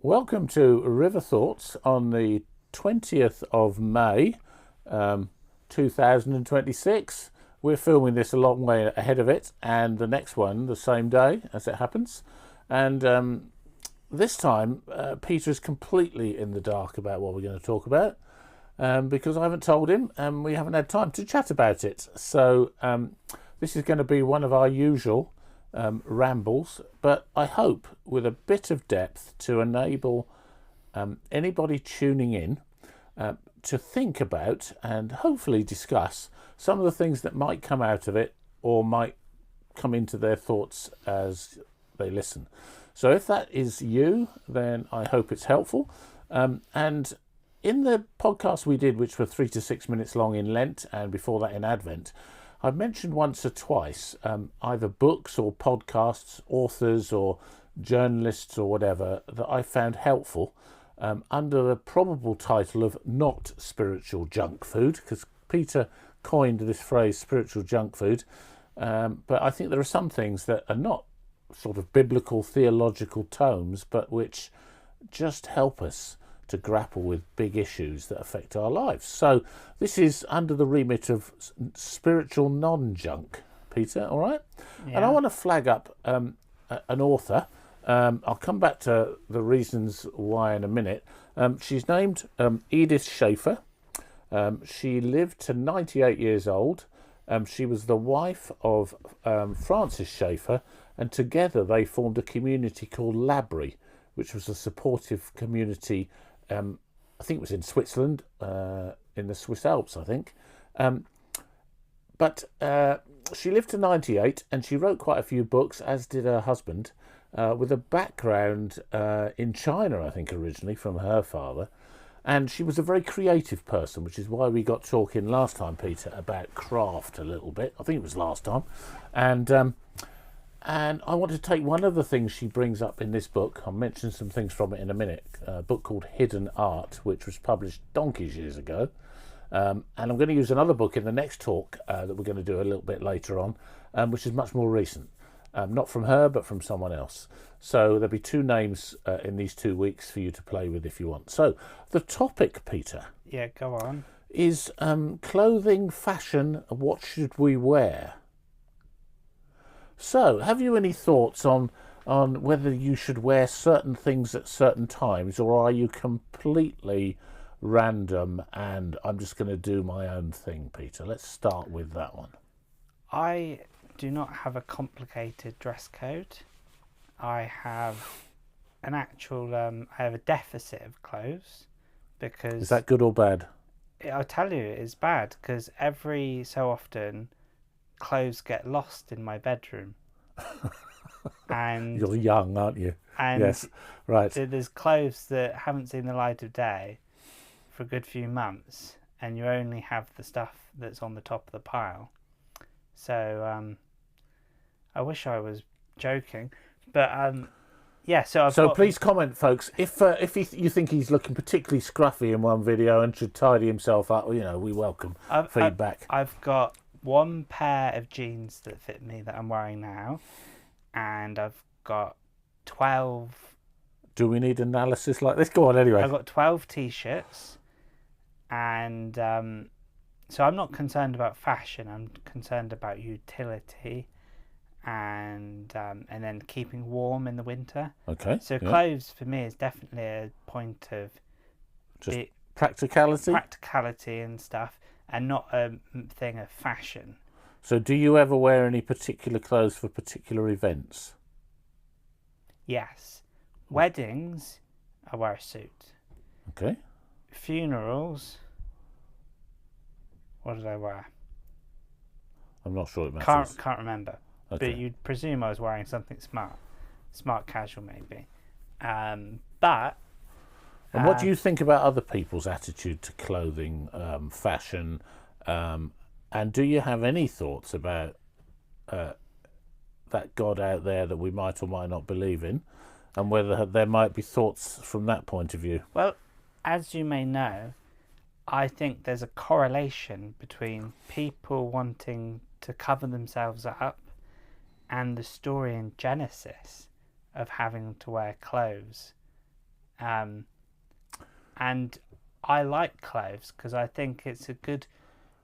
Welcome to River Thoughts on the 20th of May, 2026. We're filming this a long way ahead of it, and the next one the same day, as it happens. And this time, Peter is completely in the dark about what we're going to talk about, because I haven't told him, and we haven't had time to chat about it. So this is going to be one of our usual rambles, but I hope with a bit of depth to enable anybody tuning in to think about and hopefully discuss some of the things that might come out of it or might come into their thoughts as they listen. So if that is you, then I hope it's helpful. And in the podcast we did, which were 3 to 6 minutes long in Lent and before that in Advent, I've mentioned once or twice either books or podcasts, authors or journalists or whatever that I found helpful under the probable title of not spiritual junk food, because Peter coined this phrase spiritual junk food. But I think there are some things that are not sort of biblical theological tomes, but which just help us to grapple with big issues that affect our lives. So this is under the remit of spiritual non-junk, Peter, all right? Yeah. And I want to flag up an author. I'll come back to the reasons why in a minute. She's named Edith Schaeffer. She lived to 98 years old. She was the wife of Francis Schaeffer, and together they formed a community called Labry, which was a supportive community. I think it was in Switzerland, in the Swiss Alps, I think. But she lived to 98, and she wrote quite a few books, as did her husband, with a background in China, I think, originally, from her father. And she was a very creative person, which is why we got talking last time, Peter, about craft a little bit. I think it was last time. And I want to take one of the things she brings up in this book. I'll mention some things from it in a minute. A book called Hidden Art, which was published donkeys years ago. And I'm going to use another book in the next talk that we're going to do a little bit later on, which is much more recent. Not from her, but from someone else. So there'll be two names in these 2 weeks for you to play with if you want. So the topic, Peter. Yeah, go on. Is clothing, fashion, what should we wear? So, have you any thoughts on whether you should wear certain things at certain times, or are you completely random and I'm just going to do my own thing, Peter? Let's start with that one. I do not have a complicated dress code. I have an actual, I have a deficit of clothes because... Is that good or bad? I'll tell you, it's bad because every so often clothes get lost in my bedroom. And you're young, aren't you? And yes, right. There's clothes that haven't seen the light of day for a good few months, and you only have the stuff that's on the top of the pile. So I wish I was joking, but yeah. So please comment, folks, if you think he's looking particularly scruffy in one video and should tidy himself up, we welcome feedback. I've got one pair of jeans that fit me that I'm wearing now, and I've got 12... Do we need analysis like this? Go on anyway. I've got 12 t-shirts, and so I'm not concerned about fashion, I'm concerned about utility and then keeping warm in the winter. Okay. So clothes for me is definitely a point of just practicality and stuff, and not a thing of fashion. So do you ever wear any particular clothes for particular events? Yes. Weddings, I wear a suit. Okay. Funerals, what did I wear? I'm not sure it matters. Can't remember. Okay. But you'd presume I was wearing something smart casual maybe. But... And what do you think about other people's attitude to clothing, fashion, and do you have any thoughts about that God out there that we might or might not believe in, and whether there might be thoughts from that point of view? Well, as you may know, I think there's a correlation between people wanting to cover themselves up and the story in Genesis of having to wear clothes And I like clothes because I think it's a good.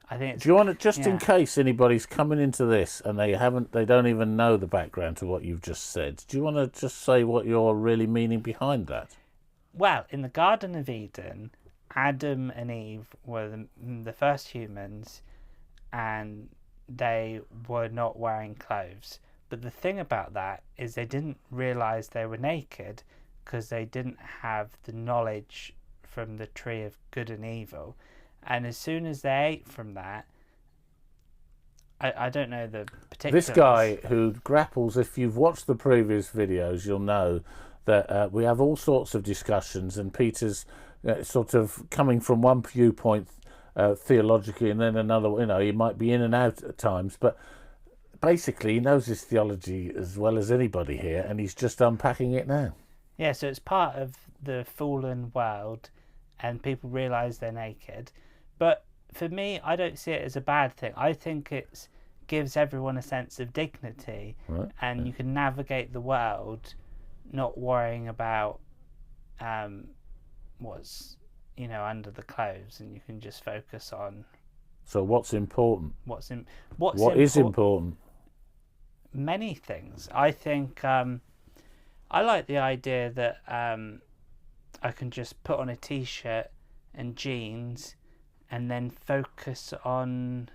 I think it's. Do you want to, just in case anybody's coming into this and they don't even know the background to what you've just said, do you want to just say what you're really meaning behind that? Well, in the Garden of Eden, Adam and Eve were the first humans, and they were not wearing clothes. But the thing about that is they didn't realise they were naked because they didn't have the knowledge from the tree of good and evil. And as soon as they ate from that, I don't know the particulars. This guy who grapples, if you've watched the previous videos, you'll know that we have all sorts of discussions, and Peter's sort of coming from one viewpoint theologically and then another. He might be in and out at times, but basically he knows his theology as well as anybody here, and he's just unpacking it now. Yeah, so it's part of the fallen world, and people realise they're naked. But for me, I don't see it as a bad thing. I think it gives everyone a sense of dignity, right, and you can navigate the world not worrying about what's under the clothes, and you can just focus on. So what's important? What is important? Many things. I think I like the idea that I can just put on a t-shirt and jeans and then focus on,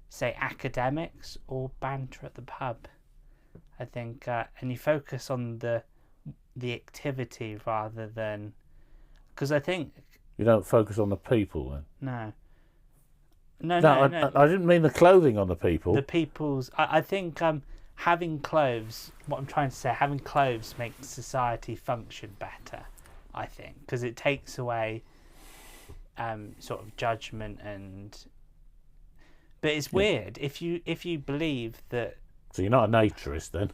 say, academics or banter at the pub. I think, and you focus on the activity rather than, because I think you don't focus on the people then. No. I didn't mean the clothing on the people. The people's. I think having clothes. What I'm trying to say, having clothes makes society function better. I think because it takes away sort of judgment and. But it's weird if you believe that. So you're not a naturist then?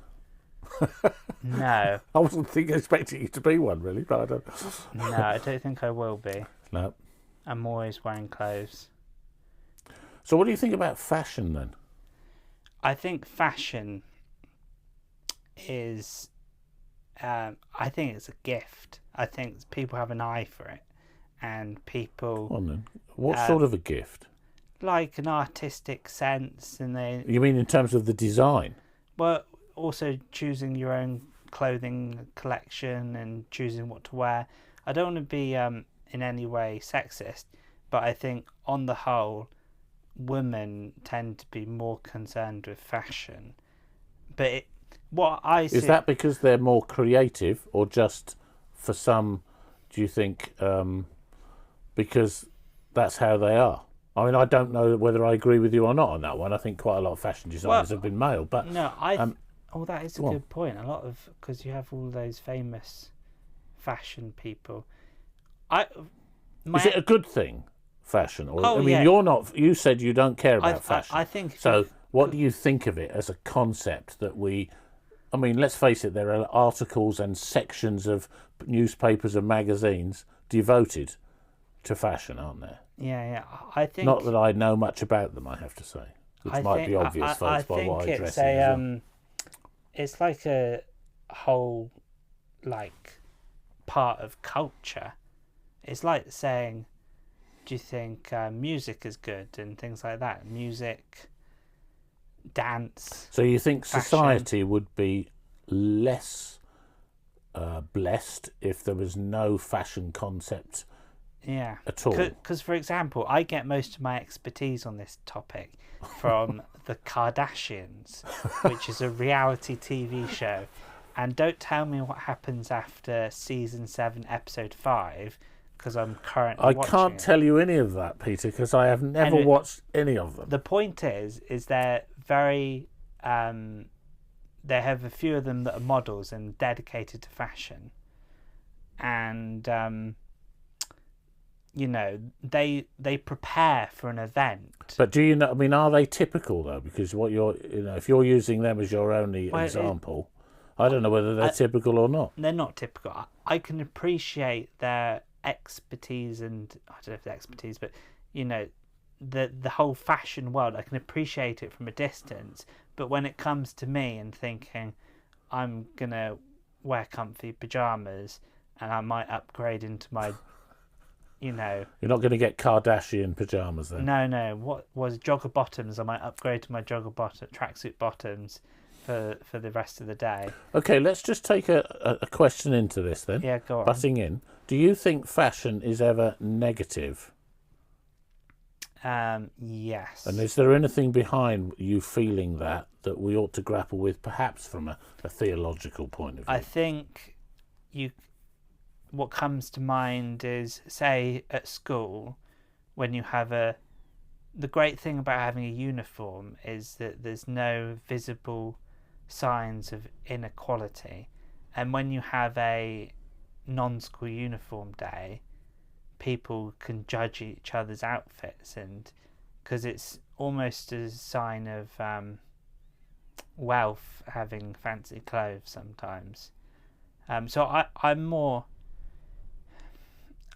No. I wasn't expecting you to be one really, but I don't. No, I don't think I will be. No. I'm always wearing clothes. So what do you think about fashion then? I think fashion is. I think it's a gift. I think people have an eye for it, and people. Well, then, what sort of a gift? Like an artistic sense, and they. You mean in terms of the design? Well, also choosing your own clothing collection and choosing what to wear. I don't want to be in any way sexist, but I think on the whole, women tend to be more concerned with fashion. But what I see... Is that because they're more creative, or just for some, do you think, because that's how they are? I mean, I don't know whether I agree with you or not on that one. I think quite a lot of fashion designers have been male, but... No, that is a good point. A lot of... Because you have all those famous fashion people. Is it a good thing, fashion? Or, you're not... You said you don't care about fashion. I think... So, what do you think of it as a concept that we... I mean, let's face it, there are articles and sections of newspapers and magazines devoted to fashion, aren't there? Yeah. I think... Not that I know much about them, I have to say. Which might be obvious, folks, by what I dress in. It's like a whole, part of culture. It's like saying, do you think music is good and things like that? Music, dance. So you think fashion. Society would be less blessed if there was no fashion concept at all? Because, for example, I get most of my expertise on this topic from the Kardashians, which is a reality TV show. And don't tell me what happens after season 7, episode 5, because I'm currently watching can't tell you any of that, Peter, because I have never watched any of them. The point is they're very... they have a few of them that are models and dedicated to fashion. And... they prepare for an event. But do you know? I mean, are they typical though? Because what if you're using them as your only example, I don't know whether they're typical or not. They're not typical. I can appreciate their expertise, and I don't know if they're expertise, but the whole fashion world. I can appreciate it from a distance. But when it comes to me and thinking, I'm gonna wear comfy pajamas and I might upgrade into my, You're not going to get Kardashian pajamas then? No. What was jogger bottoms? I might upgrade to my tracksuit bottoms for the rest of the day. Okay, let's just take a question into this then. Yeah, go on. Butting in. Do you think fashion is ever negative? Yes. And is there anything behind you feeling that we ought to grapple with, perhaps from a theological point of view? I think what comes to mind is, say, at school, when you have the great thing about having a uniform is that there's no visible signs of inequality. And when you have a non-school uniform day, people can judge each other's outfits, and because it's almost a sign of wealth having fancy clothes sometimes. So I'm more,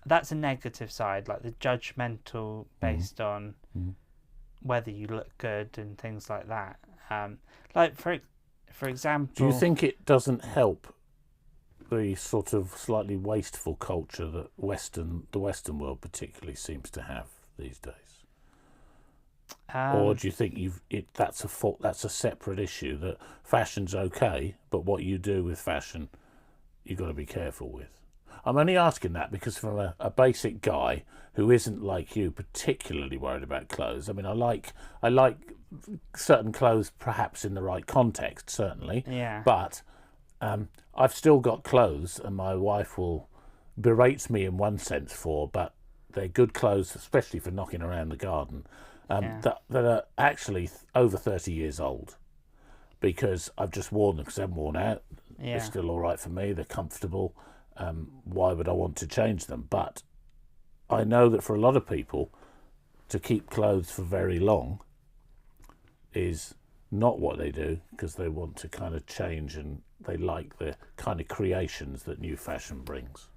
that's a negative side, like the judgmental based on whether you look good and things like that. Like for example, do you think it doesn't help the sort of slightly wasteful culture that the Western world particularly seems to have these days? Or do you think that's a separate issue, that fashion's okay, but what you do with fashion, you've got to be careful with? I'm only asking that because from a basic guy who isn't like you particularly worried about clothes. I mean, I like certain clothes perhaps in the right context, certainly. Yeah. But I've still got clothes, and my wife will berates me in one sense but they're good clothes, especially for knocking around the garden, that are actually over 30 years old, because I've just worn them because they're worn out. Yeah. They're still all right for me. They're comfortable. Why would I want to change them? But I know that for a lot of people, to keep clothes for very long is not what they do, because they want to kind of change, and they like the kind of creations that new fashion brings.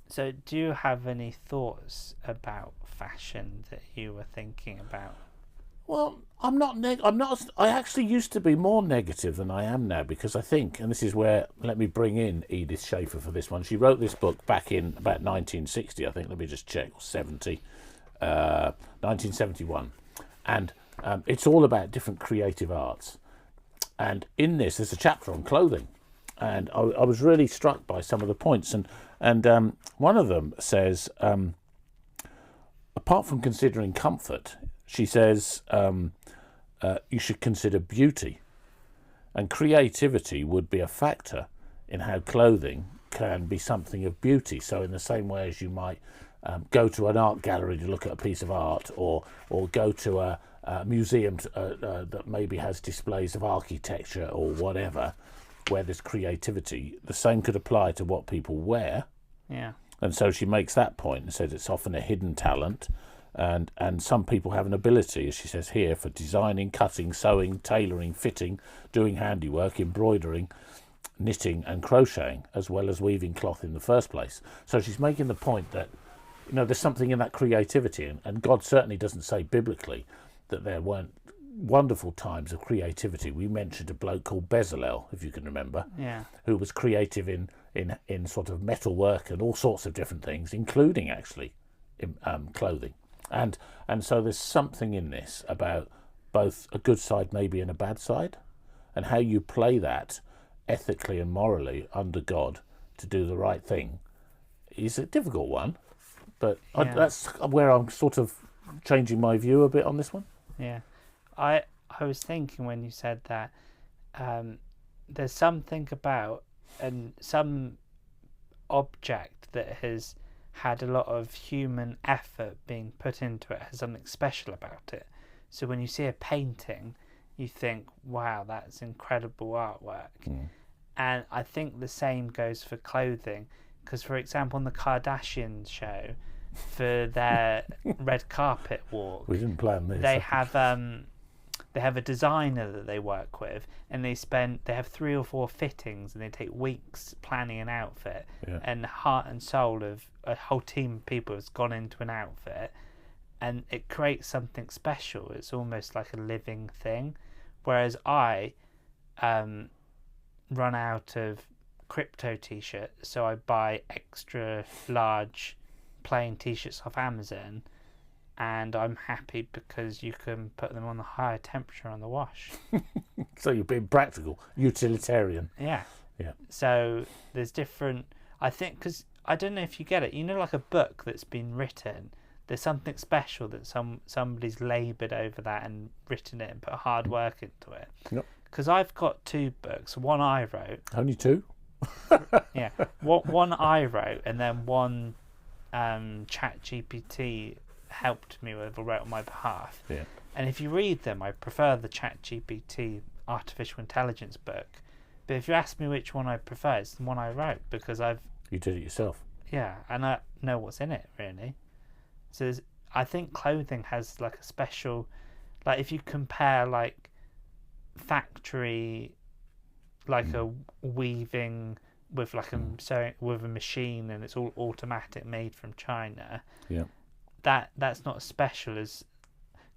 So do you have any thoughts about fashion that you were thinking about? Well, I actually used to be more negative than I am now, because I think, and this is where, let me bring in Edith Schaefer for this one. She wrote this book back in about 1960, I think. Let me just check. 1971. And it's all about different creative arts. And in this, there's a chapter on clothing. And I was really struck by some of the points. And one of them says, apart from considering comfort, she says you should consider beauty. And creativity would be a factor in how clothing can be something of beauty. So in the same way as you might go to an art gallery to look at a piece of art, or go to a museum that maybe has displays of architecture or whatever, where there's creativity, the same could apply to what people wear. Yeah. And so she makes that point and says it's often a hidden talent, and some people have an ability, as she says here, for designing, cutting, sewing, tailoring, fitting, doing handiwork, embroidering, knitting and crocheting, as well as weaving cloth in the first place. So she's making the point that, there's something in that creativity, and God certainly doesn't say biblically that there weren't wonderful times of creativity. We mentioned a bloke called Bezalel, if you can remember, who was creative in sort of metalwork and all sorts of different things, including actually clothing. And so there's something in this about both a good side maybe and a bad side, and how you play that ethically and morally under God to do the right thing is a difficult one. But that's where I'm sort of changing my view a bit on this one. Yeah. I was thinking when you said that, there's something about some object that has had a lot of human effort being put into it, has something special about it. So when you see a painting, you think, wow, that's incredible artwork. And I think the same goes for clothing, because for example on the Kardashian show, for their red carpet walk, we didn't plan this. They have a designer that they work with, and they have 3 or 4 fittings, and they take weeks planning an outfit. And the heart and soul of a whole team of people has gone into an outfit, and it creates something special. It's almost like a living thing. Whereas I run out of crypto t-shirt, so I buy extra large plain t-shirts off Amazon, and I'm happy because you can put them on the higher temperature on the wash. So you're being practical, utilitarian. Yeah. Yeah. So there's different, I think, because I don't know if you get it, you know, like a book that's been written, there's something special that somebody's laboured over that and written it and put hard work into it. Yep. Because I've got 2 books. One I wrote. Only 2? Yeah. One I wrote, and then one ChatGPT helped me with or wrote on my behalf. Yeah. And if you read them, I prefer the ChatGPT artificial intelligence book. But if you ask me which one I prefer, it's the one I wrote, because You did it yourself. yeah, and I know what's in it, really. So I think clothing has like a special, like if you compare like factory, like a weaving with like a sewing with a machine, and it's all automatic, made from China. Yeah. That's not as special as,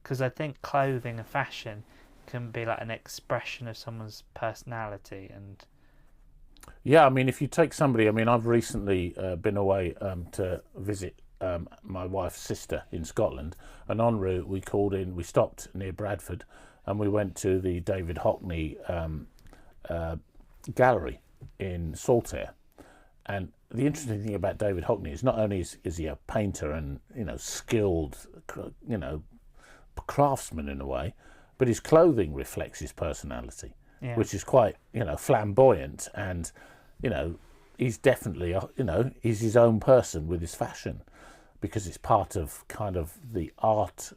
because I think clothing and fashion can be like an expression of someone's personality. And Yeah, I mean, if you take somebody, I mean, I've recently been away to visit my wife's sister in Scotland, and en route we stopped near Bradford, and we went to the David Hockney gallery in Saltaire. And the interesting thing about David Hockney is not only is he a painter and, you know, skilled, you know, craftsman in a way, but his clothing reflects his personality, yeah, which is quite, you know, flamboyant, and, you know, he's definitely, you know, he's his own person with his fashion, because it's part of kind of the art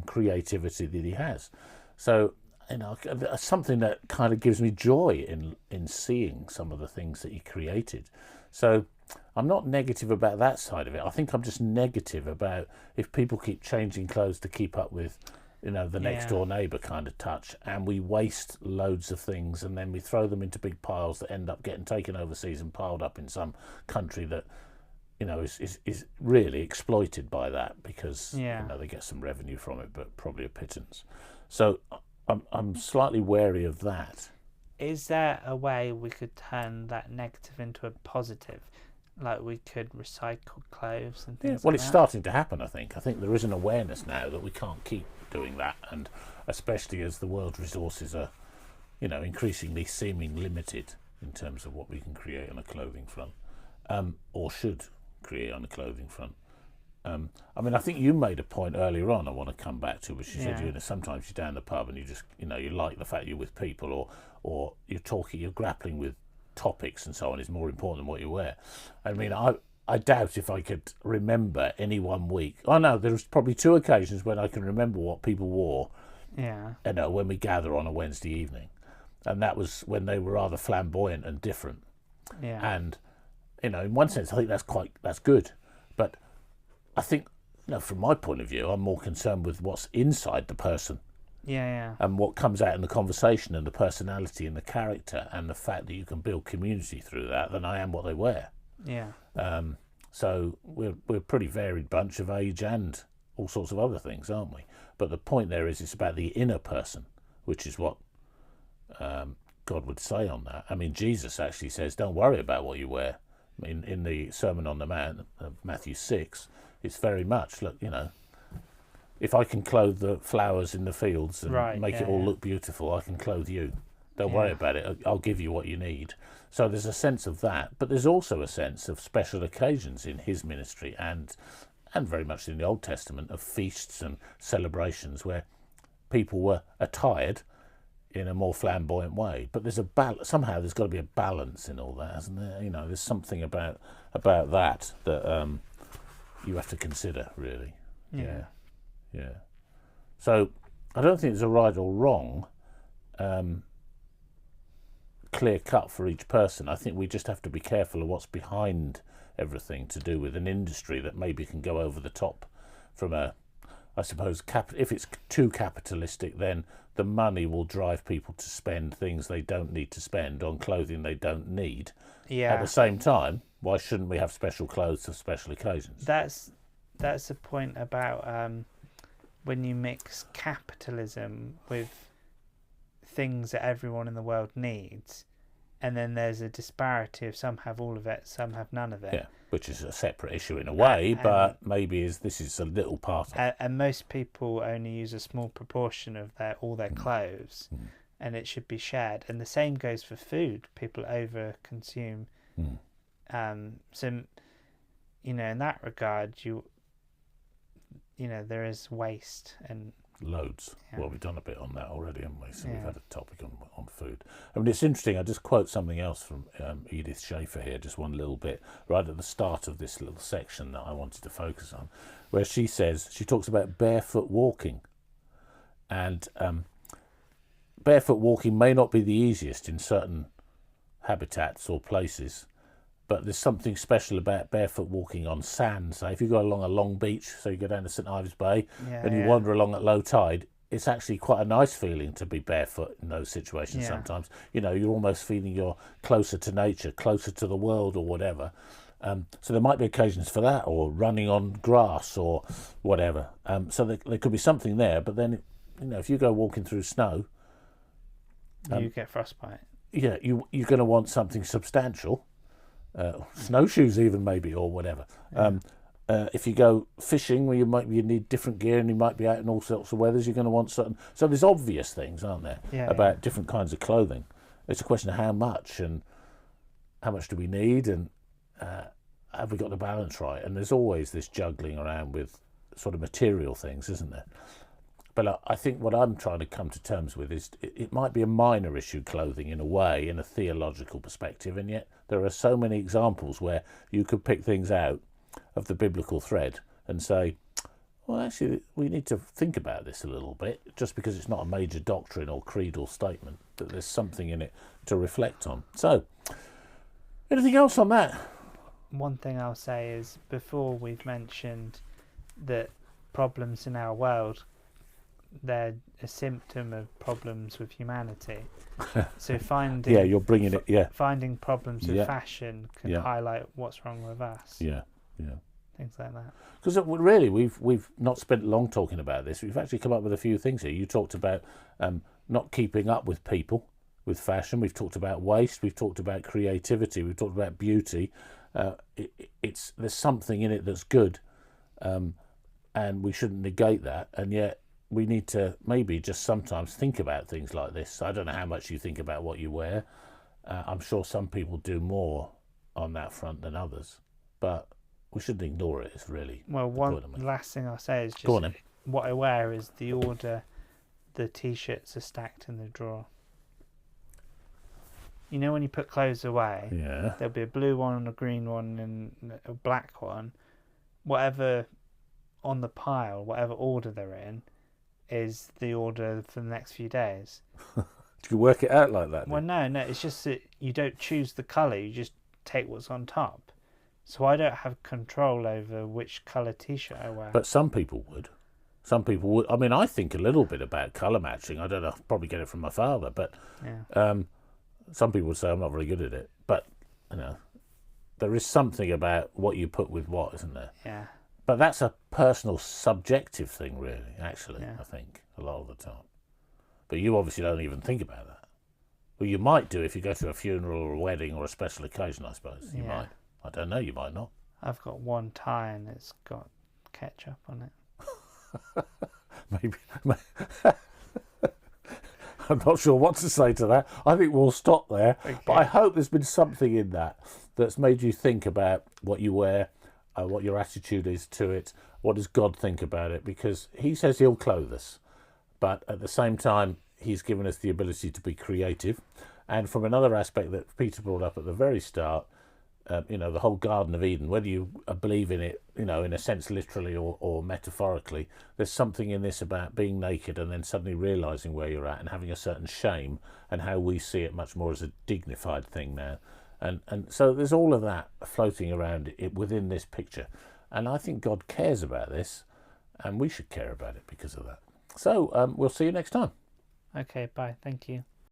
creativity that he has. So, you know, something that kind of gives me joy in seeing some of the things that he created. So I'm not negative about that side of it. I think I'm just negative about if people keep changing clothes to keep up with, you know, the next door neighbour kind of touch, and we waste loads of things, and then we throw them into big piles that end up getting taken overseas and piled up in some country that, you know, is really exploited by that, because you know, they get some revenue from it, but probably a pittance. So I'm slightly wary of that. is there a way we could turn that negative into a positive? Like we could recycle clothes and things Well, like it's that? starting to happen, I think. I think there is an awareness now that we can't keep doing that, and especially as the world's resources are, you know, increasingly seeming limited in terms of what we can create on a clothing front, or should create on a clothing front. I mean, I think you made a point earlier on I want to come back to, which you said, you know, sometimes you're down the pub and you just, you know, you like the fact you're with people, or you're grappling with topics and so on is more important than what you wear. I mean, I doubt if I could remember any one week. Oh no, there's probably 2 occasions when I can remember what people wore. Yeah. You know, when we gather on a Wednesday evening, and that was when they were rather flamboyant and different. Yeah. And, you know, in one sense, I think that's good, but I think, you know, from my point of view, I'm more concerned with what's inside the person. Yeah. And what comes out in the conversation, and the personality and the character, and the fact that you can build community through that, than I am what they wear. Yeah. So we're a pretty varied bunch of age and all sorts of other things, aren't we? But the point there is it's about the inner person, which is what God would say on that. I mean, Jesus actually says, don't worry about what you wear. In the Sermon on the Mount of Matthew 6, it's very much, look, you know, if I can clothe the flowers in the fields and make it all look beautiful, I can clothe you. Don't worry about it. I'll give you what you need. So there's a sense of that, but there's also a sense of special occasions in his ministry, and very much in the Old Testament, of feasts and celebrations where people were attired in a more flamboyant way. But there's somehow there's got to be a balance in all that, hasn't there? You know, there's something about that you have to consider, really. Yeah. So I don't think there's a right or wrong, clear cut for each person. I think we just have to be careful of what's behind everything to do with an industry that maybe can go over the top from I suppose, if it's too capitalistic, then the money will drive people to spend things they don't need to spend on clothing they don't need. Yeah. At the same time, why shouldn't we have special clothes for special occasions? That's the point about when you mix capitalism with things that everyone in the world needs, and then there's a disparity of some have all of it, some have none of it. Yeah, which is a separate issue in a way, but maybe this is a little part of it. And most people only use a small proportion of all their clothes, and it should be shared. And the same goes for food. People over consume. So, in that regard, there is waste and loads. Yeah. Well, we've done a bit on that already, haven't we? So we've had a topic on food. I mean, it's interesting. I just quote something else from Edith Schaefer here, just one little bit, right at the start of this little section that I wanted to focus on, where she talks about barefoot walking. And barefoot walking may not be the easiest in certain habitats or places, but there's something special about barefoot walking on sand. So if you go along a long beach, so you go down to St Ives Bay and you wander along at low tide, it's actually quite a nice feeling to be barefoot in those situations sometimes. You're almost feeling you're closer to nature, closer to the world or whatever. So there might be occasions for that, or running on grass or whatever. So there could be something there, but then, if you go walking through snow... you get frostbite. Yeah, you're going to want something substantial. Snowshoes even maybe, or whatever. If you go fishing, where you need different gear and you might be out in all sorts of weathers, you're going to want certain... So there's obvious things, aren't there, about different kinds of clothing. It's a question of how much, and how much do we need, and have we got the balance right? And there's always this juggling around with sort of material things, isn't there? But I think what I'm trying to come to terms with is it might be a minor issue, clothing, in a way, in a theological perspective, and yet there are so many examples where you could pick things out of the biblical thread and say, well, actually, we need to think about this a little bit, just because it's not a major doctrine or creedal statement, that there's something in it to reflect on. So, anything else on that? One thing I'll say is, before we've mentioned that problems in our world, they're a symptom of problems with humanity. So finding you're bringing it. Finding problems with fashion can highlight what's wrong with us. Yeah. Things like that. Because really, we've not spent long talking about this. We've actually come up with a few things here. You talked about not keeping up with people, with fashion. We've talked about waste. We've talked about creativity. We've talked about beauty. There's something in it that's good, and we shouldn't negate that. And yet, we need to maybe just sometimes think about things like this. I don't know how much you think about what you wear. I'm sure some people do more on that front than others, but we shouldn't ignore it. It's really the last thing I'll say is just what I wear is the order the t-shirts are stacked in the drawer. When you put clothes away, there'll be a blue one and a green one and a black one. Whatever on the pile, whatever order they're in, is the order for the next few days. Do you work it out like that? Well, no, it's just that you don't choose the colour, you just take what's on top. So I don't have control over which colour t-shirt I wear. But some people would. I mean, I think a little bit about colour matching. I don't know, I'll probably get it from my father, but some people would say I'm not very good at it. But, there is something about what you put with what, isn't there? Yeah. But that's a personal, subjective thing, really, actually, I think, a lot of the time. But you obviously don't even think about that. Well, you might do if you go to a funeral or a wedding or a special occasion, I suppose. You might. I don't know, you might not. I've got one tie and it's got ketchup on it. Maybe. I'm not sure what to say to that. I think we'll stop there. Okay. But I hope there's been something in that that's made you think about what you wear, what your attitude is to it, what does God think about it, because he says he'll clothe us, but at the same time he's given us the ability to be creative. And from another aspect that Peter brought up at the very start, the whole Garden of Eden, whether you believe in it, in a sense literally or metaphorically, there's something in this about being naked and then suddenly realising where you're at and having a certain shame, and how we see it much more as a dignified thing now. And so there's all of that floating around it within this picture. And I think God cares about this, and we should care about it because of that. So we'll see you next time. Okay, bye. Thank you.